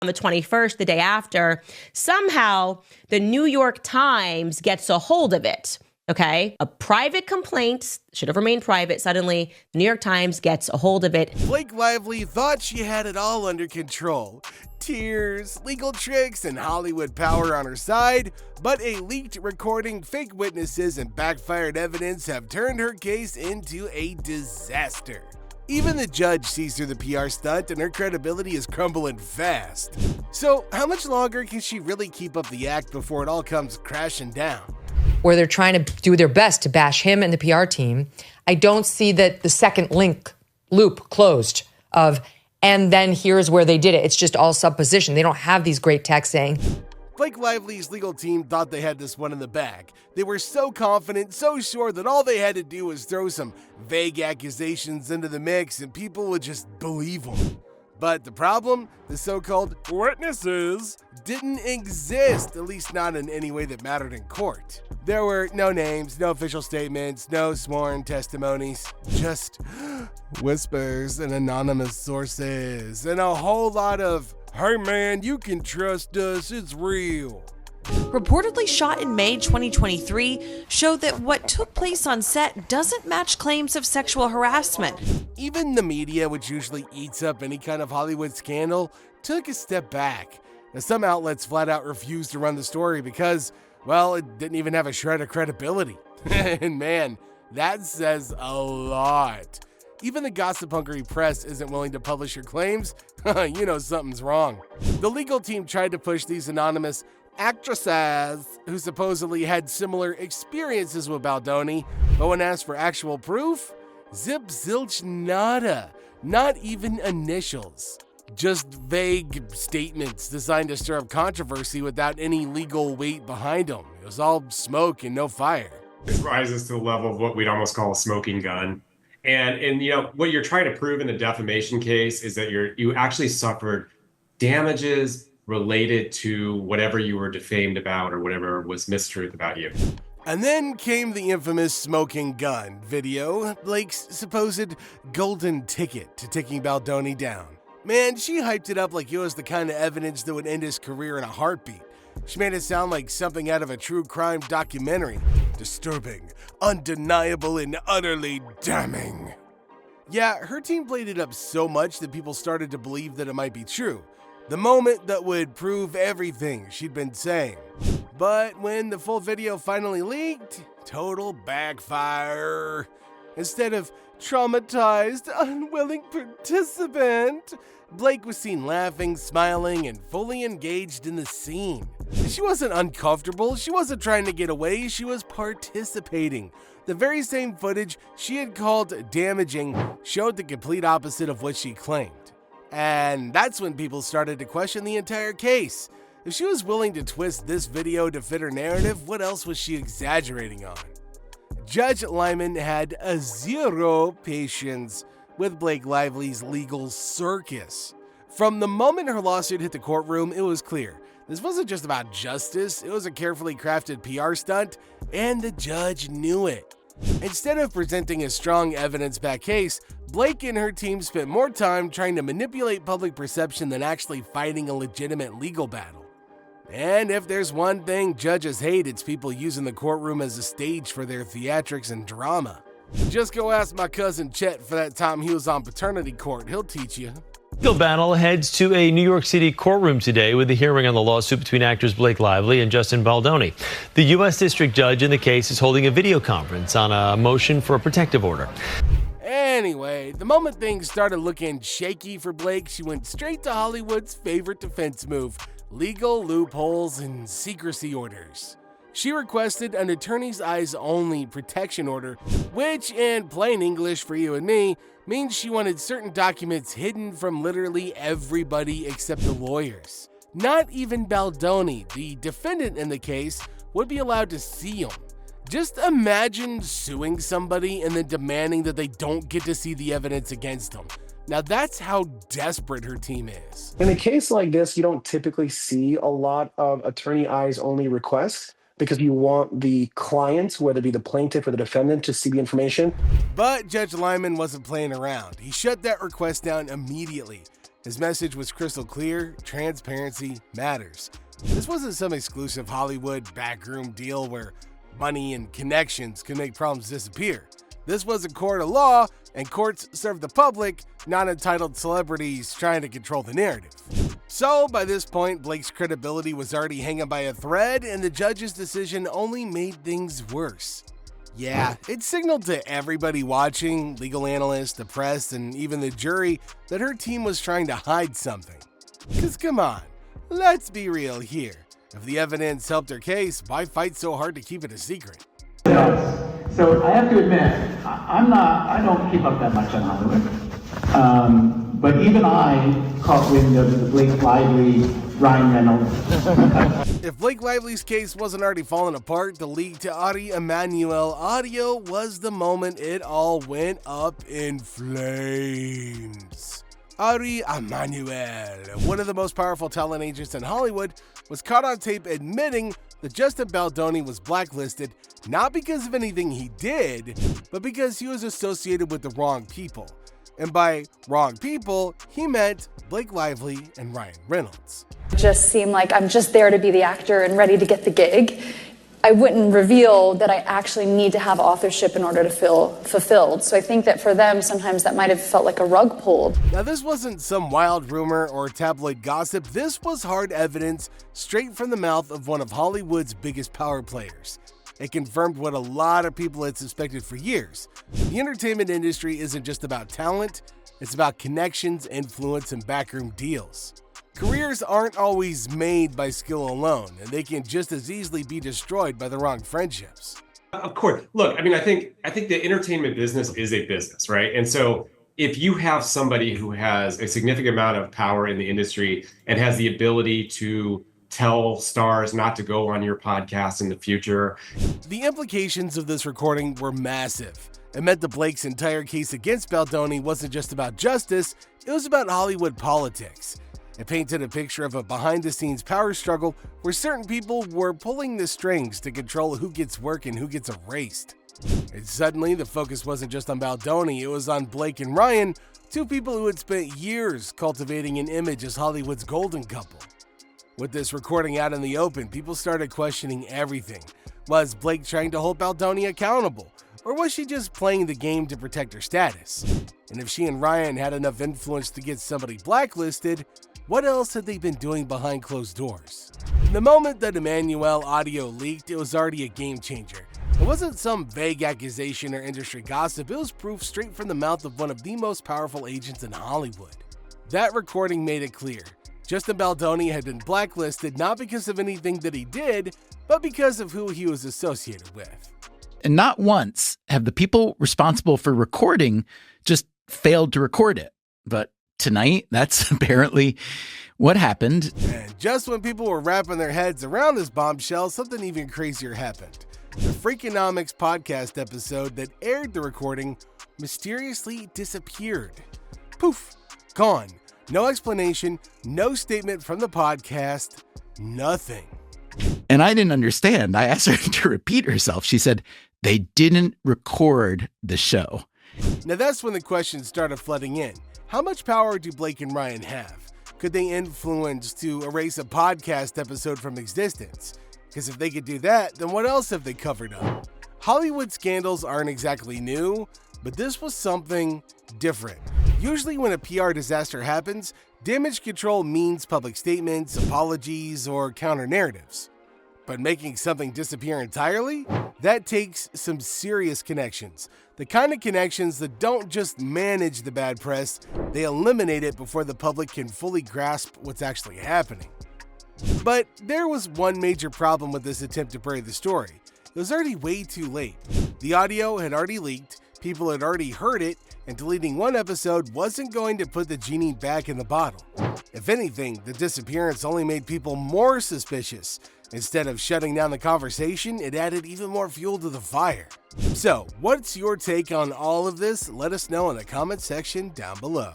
on the 21st, the day after, somehow the New York Times gets a hold of it. Okay, a private complaint should have remained private. Suddenly, the New York Times gets a hold of it. Blake Lively thought she had it all under control. Tears, legal tricks, and Hollywood power on her side, but a leaked recording, fake witnesses, and backfired evidence have turned her case into a disaster. Even the judge sees through the PR stunt and her credibility is crumbling fast. So, how much longer can she really keep up the act before it all comes crashing down? Where they're trying to do their best to bash him and the PR team, I don't see that the second loop closed of, and then here's where they did it. It's just all supposition. They don't have these great texts saying. Blake Lively's legal team thought they had this one in the bag. They were so confident, so sure that all they had to do was throw some vague accusations into the mix and people would just believe them. But the problem, the so-called witnesses, didn't exist, at least not in any way that mattered in court. There were no names, no official statements, no sworn testimonies, just whispers and anonymous sources, and a whole lot of, "Hey man, you can trust us, it's real." Reportedly shot in May 2023, showed that what took place on set doesn't match claims of sexual harassment. Even the media, which usually eats up any kind of Hollywood scandal, took a step back. Now, some outlets flat out refused to run the story because, well, it didn't even have a shred of credibility. And man, that says a lot. Even the gossip-hungry press isn't willing to publish your claims. You know something's wrong. The legal team tried to push these anonymous actresses who supposedly had similar experiences with Baldoni, but when asked for actual proof, zip zilch nada, not even initials. Just vague statements designed to stir up controversy without any legal weight behind them. It was all smoke and no fire. This rises to the level of what we'd almost call a smoking gun. And you know, what you're trying to prove in the defamation case is that you actually suffered damages related to whatever you were defamed about or whatever was mistruth about you. And then came the infamous smoking gun video, Blake's supposed golden ticket to taking Baldoni down. Man, she hyped it up like it was the kind of evidence that would end his career in a heartbeat. She made it sound like something out of a true crime documentary. Disturbing, undeniable, and utterly damning. Yeah, her team played it up so much that people started to believe that it might be true. The moment that would prove everything she'd been saying. But when the full video finally leaked, total backfire. Instead of traumatized, unwilling participant, Blake was seen laughing, smiling, and fully engaged in the scene. She wasn't uncomfortable, she wasn't trying to get away, she was participating. The very same footage she had called damaging showed the complete opposite of what she claimed. And that's when people started to question the entire case. If she was willing to twist this video to fit her narrative, what else was she exaggerating on? Judge Lyman had a zero patience with Blake Lively's legal circus. From the moment her lawsuit hit the courtroom, it was clear. This wasn't just about justice, it was a carefully crafted PR stunt, and the judge knew it. Instead of presenting a strong evidence-backed case, Blake and her team spent more time trying to manipulate public perception than actually fighting a legitimate legal battle. And if there's one thing judges hate, it's people using the courtroom as a stage for their theatrics and drama. Just go ask my cousin Chet for that time he was on paternity court, he'll teach you. Legal battle heads to a New York City courtroom today with the hearing on the lawsuit between actors Blake Lively and Justin Baldoni. The U.S. District Judge in the case is holding a video conference on a motion for a protective order. Anyway, the moment things started looking shaky for Blake, she went straight to Hollywood's favorite defense move, legal loopholes and secrecy orders. She requested an attorney's eyes only protection order, which in plain English for you and me, means she wanted certain documents hidden from literally everybody except the lawyers. Not even Baldoni, the defendant in the case, would be allowed to see them. Just imagine suing somebody and then demanding that they don't get to see the evidence against them. Now that's how desperate her team is. In a case like this, you don't typically see a lot of attorney eyes only requests because you want the client, whether it be the plaintiff or the defendant, to see the information. But Judge Lyman wasn't playing around. He shut that request down immediately. His message was crystal clear: transparency matters. This wasn't some exclusive Hollywood backroom deal where money and connections can make problems disappear. This was a court of law, and courts serve the public, not entitled celebrities trying to control the narrative. So, by this point, Blake's credibility was already hanging by a thread, and the judge's decision only made things worse. Yeah, it signaled to everybody watching, legal analysts, the press, and even the jury, that her team was trying to hide something. Because come on, let's be real here. If the evidence helped her case, why fight so hard to keep it a secret? So I have to admit, I don't keep up that much on Hollywood. But even I caught wind of the Blake Lively, Ryan Reynolds. If Blake Lively's case wasn't already falling apart, the leak to Ari Emanuel audio was the moment it all went up in flames. Ari Emanuel, one of the most powerful talent agents in Hollywood, was caught on tape admitting that Justin Baldoni was blacklisted not because of anything he did, but because he was associated with the wrong people. And by wrong people, he meant Blake Lively and Ryan Reynolds. It just seemed like I'm just there to be the actor and ready to get the gig. I wouldn't reveal that I actually need to have authorship in order to feel fulfilled. So I think that for them, sometimes that might have felt like a rug pulled. Now, this wasn't some wild rumor or tabloid gossip. This was hard evidence straight from the mouth of one of Hollywood's biggest power players. It confirmed what a lot of people had suspected for years. The entertainment industry isn't just about talent, it's about connections, influence, and backroom deals. Careers aren't always made by skill alone, and they can just as easily be destroyed by the wrong friendships. Of course. Look, I mean, I think the entertainment business is a business, right? And so if you have somebody who has a significant amount of power in the industry and has the ability to tell stars not to go on your podcast in the future. The implications of this recording were massive. It meant that Blake's entire case against Baldoni wasn't just about justice, it was about Hollywood politics. It painted a picture of a behind-the-scenes power struggle where certain people were pulling the strings to control who gets work and who gets erased. And suddenly, the focus wasn't just on Baldoni, it was on Blake and Ryan, two people who had spent years cultivating an image as Hollywood's golden couple. With this recording out in the open, people started questioning everything. Was Blake trying to hold Baldoni accountable? Or was she just playing the game to protect her status? And if she and Ryan had enough influence to get somebody blacklisted, what else had they been doing behind closed doors? The moment that Emanuel audio leaked, it was already a game changer. It wasn't some vague accusation or industry gossip, it was proof straight from the mouth of one of the most powerful agents in Hollywood. That recording made it clear. Justin Baldoni had been blacklisted not because of anything that he did, but because of who he was associated with. And not once have the people responsible for recording just failed to record it. But tonight, that's apparently what happened. And just when people were wrapping their heads around this bombshell, something even crazier happened. The Freakonomics podcast episode that aired the recording mysteriously disappeared. Poof, gone. No explanation, no statement from the podcast, nothing. And I didn't understand. I asked her to repeat herself. She said, they didn't record the show. Now that's when the questions started flooding in. How much power do Blake and Ryan have? Could they influence to erase a podcast episode from existence? Because if they could do that, then what else have they covered up? Hollywood scandals aren't exactly new, but this was something different. Usually when a PR disaster happens, damage control means public statements, apologies, or counter-narratives. But making something disappear entirely? That takes some serious connections. The kind of connections that don't just manage the bad press, they eliminate it before the public can fully grasp what's actually happening. But there was one major problem with this attempt to bury the story. It was already way too late. The audio had already leaked, people had already heard it, and deleting one episode wasn't going to put the genie back in the bottle. If anything, the disappearance only made people more suspicious. Instead of shutting down the conversation, it added even more fuel to the fire. So, what's your take on all of this? Let us know in the comment section down below.